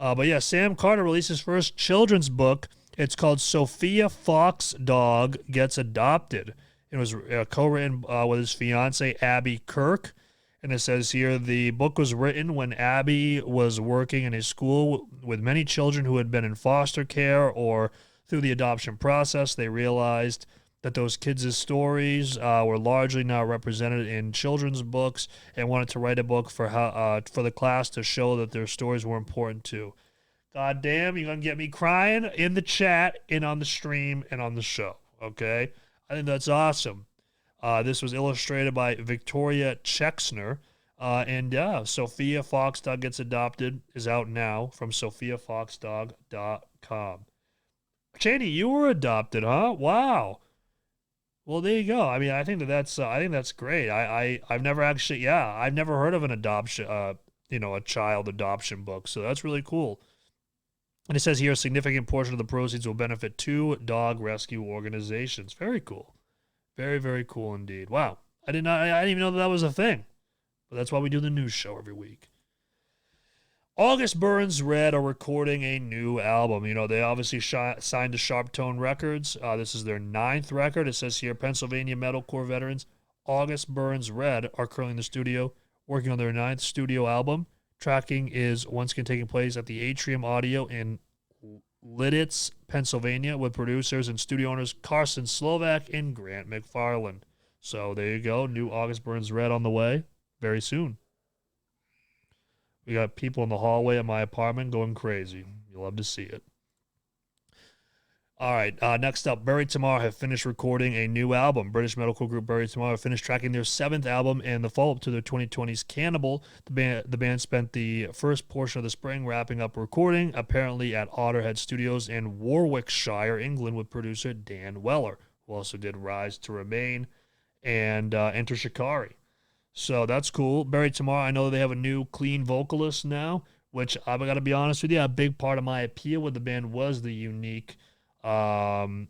But yeah, Sam Carter released his first children's book. It's called 𝗧𝗪𝗏 𝗏𝗧𝗏 It was co-written with his fiance Abby Kirk. And it says here the book was written when Abby was working in a school with many children who had been in foster care or through the adoption process. They realized that those kids' stories were largely not represented in children's books and wanted to write a book for the class to show that their stories were important too. God damn, you're going to get me crying in the chat and on the stream and on the show, okay? I think that's awesome. This was illustrated by Victoria Chexner. And 𝗧𝗪𝗏 Gets Adopted is out now from 𝗧𝗪𝗏.com. Cheney, you were adopted, huh? Wow. Well, there you go. I mean, I think that's great. I've never actually, I've never heard of an adoption, a child adoption book. So that's really cool. And it says here a significant portion of the proceeds will benefit 2 dog rescue organizations. Very cool. Very, very cool indeed. Wow. I didn't even know that was a thing. But that's why we do the news show every week. August Burns Red are recording a new album. You know, they obviously signed to Sharptone Records. This is their 9th record. It says here, Pennsylvania metalcore veterans August Burns Red are currently in the studio working on their 9th studio album. Tracking is once again taking place at the Atrium Audio in Lititz, Pennsylvania, with producers and studio owners Carson Slovak and Grant McFarland. So there you go. New August Burns Red on the way very soon. We got people in the hallway at my apartment going crazy. You'll love to see it. All right, next up, Buried Tomorrow have finished recording a new album. British metalcore group Buried Tomorrow have finished tracking their 7th album and the follow-up to their 2020's Cannibal. The band spent the first portion of the spring wrapping up recording, apparently at Otterhead Studios in Warwickshire, England, with producer Dan Weller, who also did Rise to Remain and Enter Shikari. So that's cool. Buried Tomorrow, I know they have a new clean vocalist now, which I've got to be honest with you, a big part of my appeal with the band was the unique clean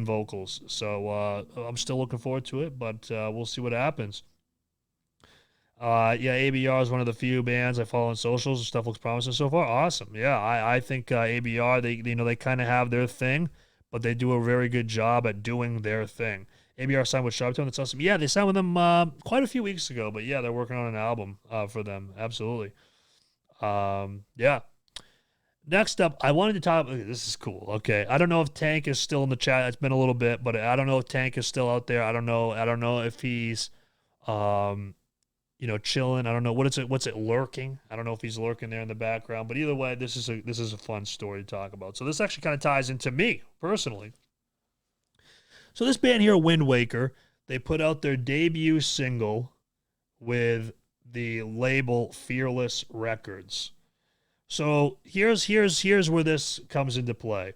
vocals. So I'm still looking forward to it, but we'll see what happens. ABR is one of the few bands I follow on socials. Stuff looks promising so far. Awesome. Yeah, I think ABR, they kind of have their thing, but they do a very good job at doing their thing. ABR signed with Sharptone. That's awesome. Yeah, they signed with them quite a few weeks ago, but yeah, they're working on an album for them. Absolutely. Yeah. Next up, I wanted to talk. This is cool. Okay, I don't know if Tank is still in the chat. It's been a little bit, but I don't know if Tank is still out there. I don't know if he's, chilling. I don't know what's it lurking. I don't know if he's lurking there in the background. But either way, this is a fun story to talk about. So this actually kind of ties into me personally. So this band here, Wind Waker, they put out their debut single with the label Fearless Records. So here's where this comes into play.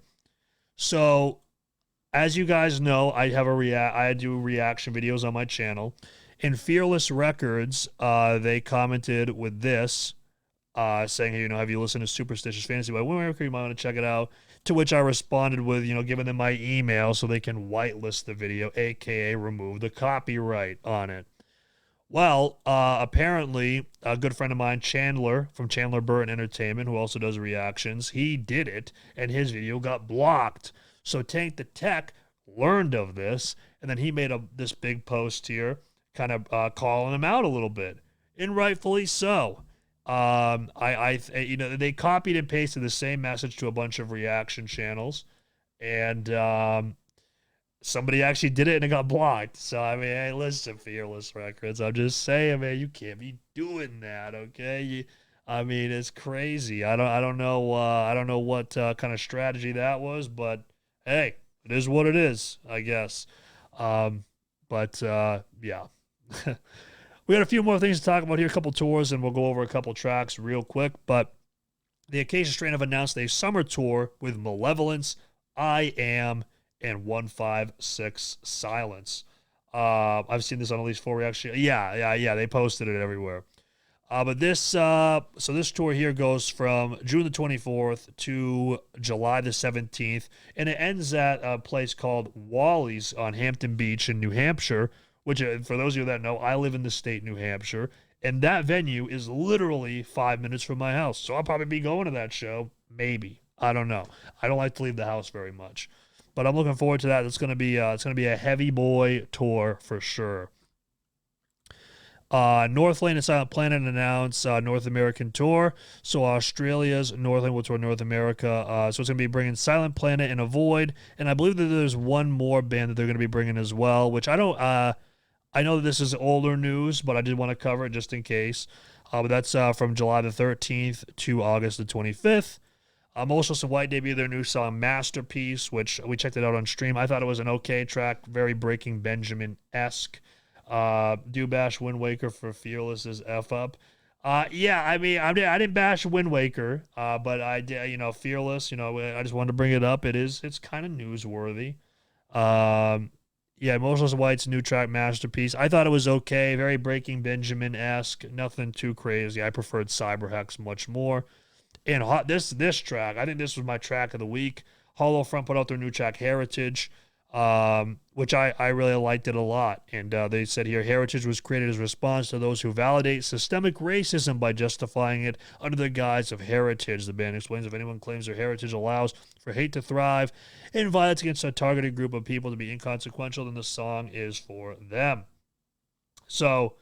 So as you guys know, I do reaction videos on my channel. In Fearless Records, they commented with this, saying, hey, have you listened to Superstitious Fantasy by Wind Waker? You might want to check it out. To which I responded with, giving them my email so they can whitelist the video, aka remove the copyright on it. Well, apparently, a good friend of mine, Chandler, from Chandler Burton Entertainment, who also does reactions, he did it, and his video got blocked. So Tank the Tech learned of this, and then he made this big post here, kind of calling him out a little bit, and rightfully so. They copied and pasted the same message to a bunch of reaction channels, and somebody actually did it and it got blocked. So, I mean, hey, listen, Fearless Records, I'm just saying, man, you can't be doing that, okay? It's crazy. I don't know what kind of strategy that was, but hey, it is what it is, I guess. Yeah. We got a few more things to talk about here, a couple tours, and we'll go over a couple tracks real quick. But the Acacia Strain have announced a summer tour with Malevolence, I Am, and 156 Silence. I've seen this on at least 4 reactions. Yeah. They posted it everywhere. But this tour here goes from June the 24th to July the 17th, and it ends at a place called Wally's on Hampton Beach in New Hampshire, which, for those of you that know, I live in the state New Hampshire, and that venue is literally 5 minutes from my house. So I'll probably be going to that show Maybe. I don't know. I don't like to leave the house very much. But I'm looking forward to that. It's gonna be a heavy boy tour for sure. Northlane and Silent Planet announced North American tour. So Australia's Northlane will tour North America. So it's going to be bringing Silent Planet and Avoid. And I believe that there's one more band that they're going to be bringing as well, which I don't. I know that this is older news, but I did want to cover it just in case. But that's from July the 13th to August the 25th. Motionless in White debuted their new song Masterpiece, which we checked it out on stream. I thought it was an okay track, very Breaking Benjamin-esque. Do bash Wind Waker for Fearless's F up. Yeah, I mean, I didn't bash Wind Waker, but I did, Fearless, I just wanted to bring it up. It's kind of newsworthy. Yeah, Motionless White's new track Masterpiece. I thought it was okay, very Breaking Benjamin-esque, nothing too crazy. I preferred 𝗧𝗛𝗪 much more. And this track, I think this was my track of the week. Hollow Front put out their new track Heritage. Which I really liked it a lot. And they said here, Heritage was created as a response to those who validate systemic racism by justifying it under the guise of heritage. The band explains if anyone claims their heritage allows for hate to thrive and violence against a targeted group of people to be inconsequential, then the song is for them. So,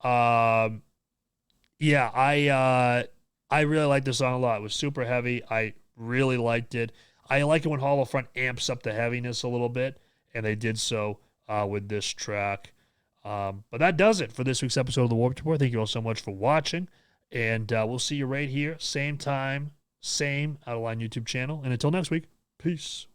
yeah, I really liked the song a lot. It was super heavy. I really liked it. I like it when Hollow Front amps up the heaviness a little bit, and they did so with this track. But that does it for this week's episode of the Warped Report. Thank you all so much for watching, and we'll see you right here, same time, same Out of Line YouTube channel. And until next week, peace.